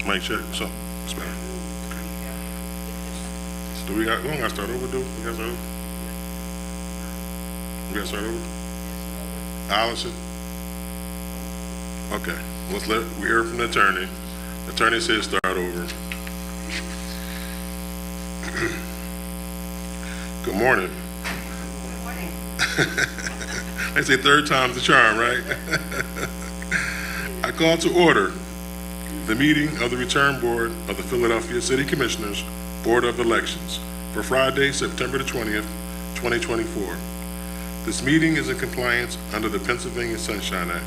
Mic check. So, it's better. Okay. So we don't gotta start over, do we? We gotta start over? We gotta start over? Allison? Okay, we heard from the attorney. The attorney said start over. Good morning. Good morning. They say third time's the charm, right? I call to order the meeting of the Return Board of the Philadelphia City Commissioners Board of Elections for Friday, September the 20th, 2024. This meeting is in compliance under the Pennsylvania Sunshine Act.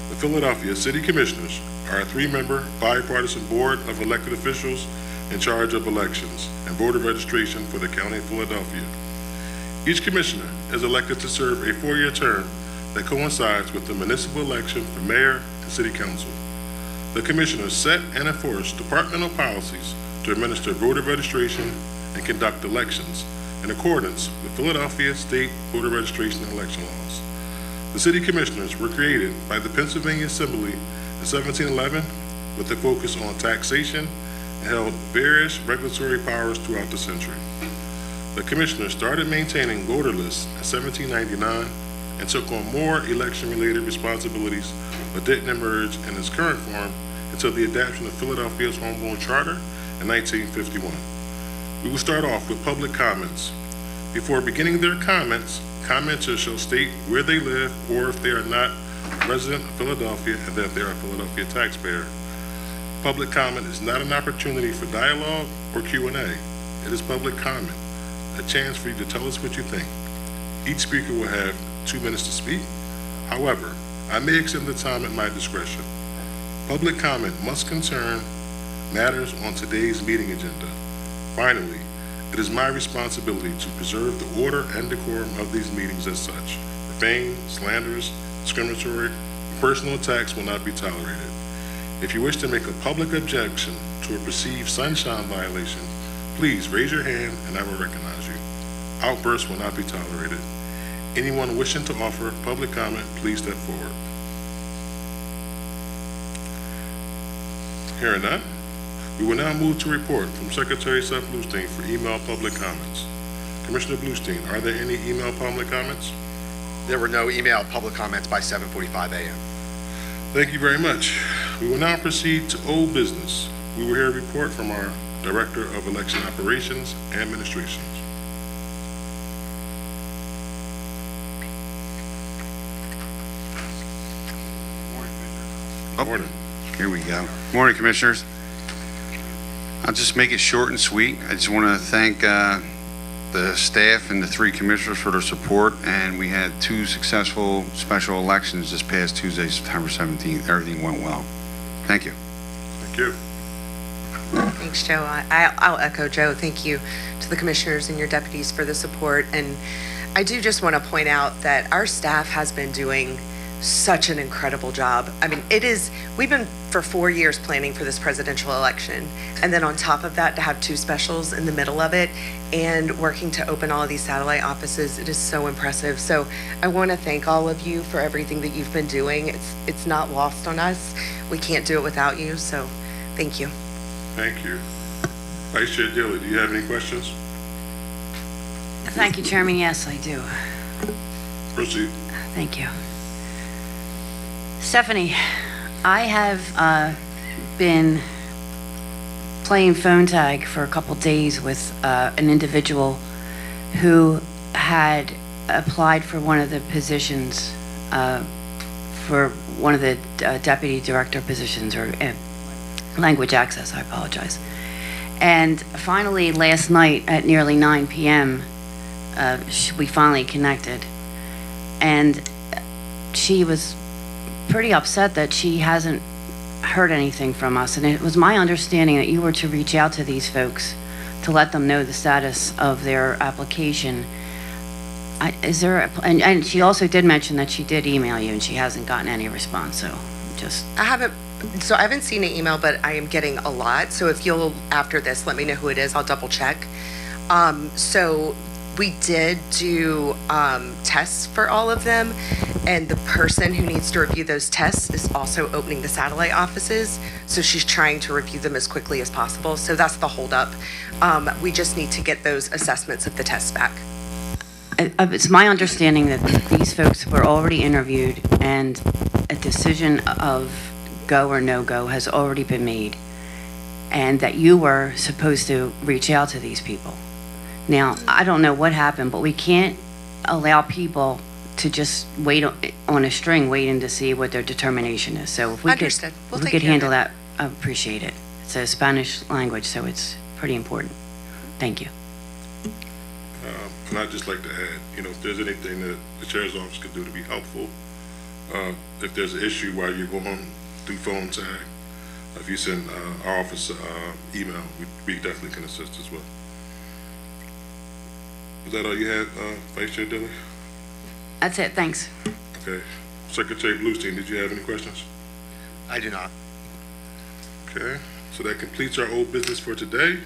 The Philadelphia City Commissioners are a three-member bipartisan board of elected officials in charge of elections and voter registration for the County of Philadelphia. Each commissioner is elected to serve a 4-year term that coincides with the municipal election for mayor and city council. The commissioners set and enforce departmental policies to administer voter registration and conduct elections in accordance with Philadelphia state voter registration and election laws. The city commissioners were created by the Pennsylvania Assembly in 1711 with a focus on taxation and held various regulatory powers throughout the century. The commissioners started maintaining voter lists in 1799 and took on more election-related responsibilities, but didn't emerge in its current form until the adoption of Philadelphia's Home Rule Charter in 1951. We will start off with public comments. Before beginning their comments, commenters shall state where they live or if they are not a resident of Philadelphia and that they are a Philadelphia taxpayer. Public comment is not an opportunity for dialogue or Q&A. It is public comment, a chance for you to tell us what you think. Each speaker will have 2 minutes to speak. However, I may extend the time at my discretion. Public comment must concern matters on today's meeting agenda. Finally, it is my responsibility to preserve the order and decorum of these meetings as such. Profane, slanders, discriminatory, and personal attacks will not be tolerated. If you wish to make a public objection to a perceived sunshine violation, please raise your hand and I will recognize you. Outbursts will not be tolerated. Anyone wishing to offer public comment, please step forward. Hearing none, we will now move to report from Secretary Sept for email public comments. Commissioner Bluestein, are there any email public comments? There were no email public comments by 7:45 a.m. Thank you very much. We will now proceed to old business. We will hear a report from our Director of Election Operations and Administrations. Morning. Here we go. Morning, Commissioners. I'll just make it short and sweet. I just want to thank the staff and the 3 commissioners for their support, and we had 2 successful special elections this past Tuesday, September 17th. Everything went well. Thank you. Thank you. Thanks, Joe. I'll echo Joe. Thank you to the commissioners and your deputies for the support. And I do just want to point out that our staff has been doing such an incredible job. I mean, we've been for 4 years planning for this presidential election. And then on top of that, to have 2 specials in the middle of it and working to open all of these satellite offices, it is so impressive. So I want to thank all of you for everything that you've been doing. It's not lost on us. We can't do it without you. So thank you. Thank you. Vice Chair Deeley, do you have any questions? Thank you, Chairman. Yes, I do. Proceed. Thank you. Stephanie, I have been playing phone tag for a couple days with an individual who had applied for one of the positions, for one of the deputy director positions, or language access, I apologize. And finally, last night at nearly 9 p.m., we finally connected. And she was pretty upset that she hasn't heard anything from us. And it was my understanding that you were to reach out to these folks to let them know the status of their application. And she also did mention that she did email you and she hasn't gotten any response, so just... I haven't seen an email, but I am getting a lot. So if you'll, after this, let me know who it is. I'll double check. So We did do tests for all of them, and the person who needs to review those tests is also opening the satellite offices, so she's trying to review them as quickly as possible. So that's the holdup. We just need to get those assessments of the tests back. It's my understanding that these folks were already interviewed and a decision of go or no go has already been made, and that you were supposed to reach out to these people. Now, I don't know what happened, but we can't allow people to just wait on a string, waiting to see what their determination is. So if we could, Understood. We'll if we take could care of handle it. that, I appreciate it. It's a Spanish language, so it's pretty important. Thank you. And I'd just like to add, if there's anything that the chair's office could do to be helpful, if there's an issue while you're going through phone tag, if you send our office email, we definitely can assist as well. Is that all you had, Vice Chair Deeley? That's it, thanks. Okay. Secretary Bluestein, did you have any questions? I do not. Okay, so that completes our old business for today.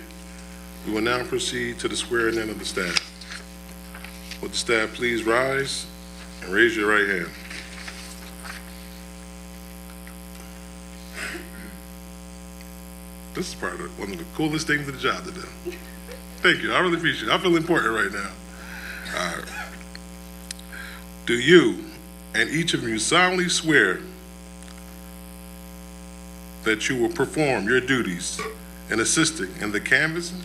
We will now proceed to the swearing in of the staff. Would the staff please rise and raise your right hand? This is part of one of the coolest things of the job to do. Thank you, I really appreciate it. I feel important right now. All right. Do you and each of you solemnly swear that you will perform your duties in assisting in the canvassing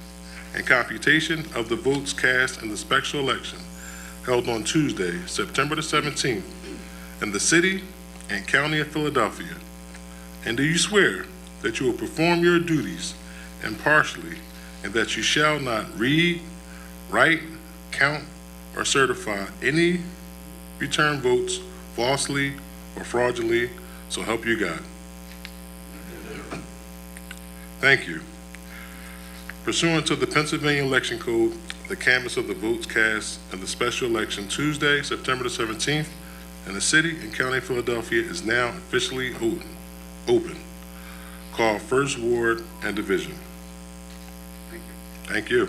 and computation of the votes cast in the special election held on Tuesday, September the 17th, in the city and county of Philadelphia? And do you swear that you will perform your duties impartially and that you shall not read, write, count, or certify any return votes falsely or fraudulently, so help you God? Thank you. Pursuant to the Pennsylvania Election Code, the canvass of the votes cast in the special election Tuesday, September the 17th, in the city and county of Philadelphia is now officially open. Call First Ward and Division. Thank you.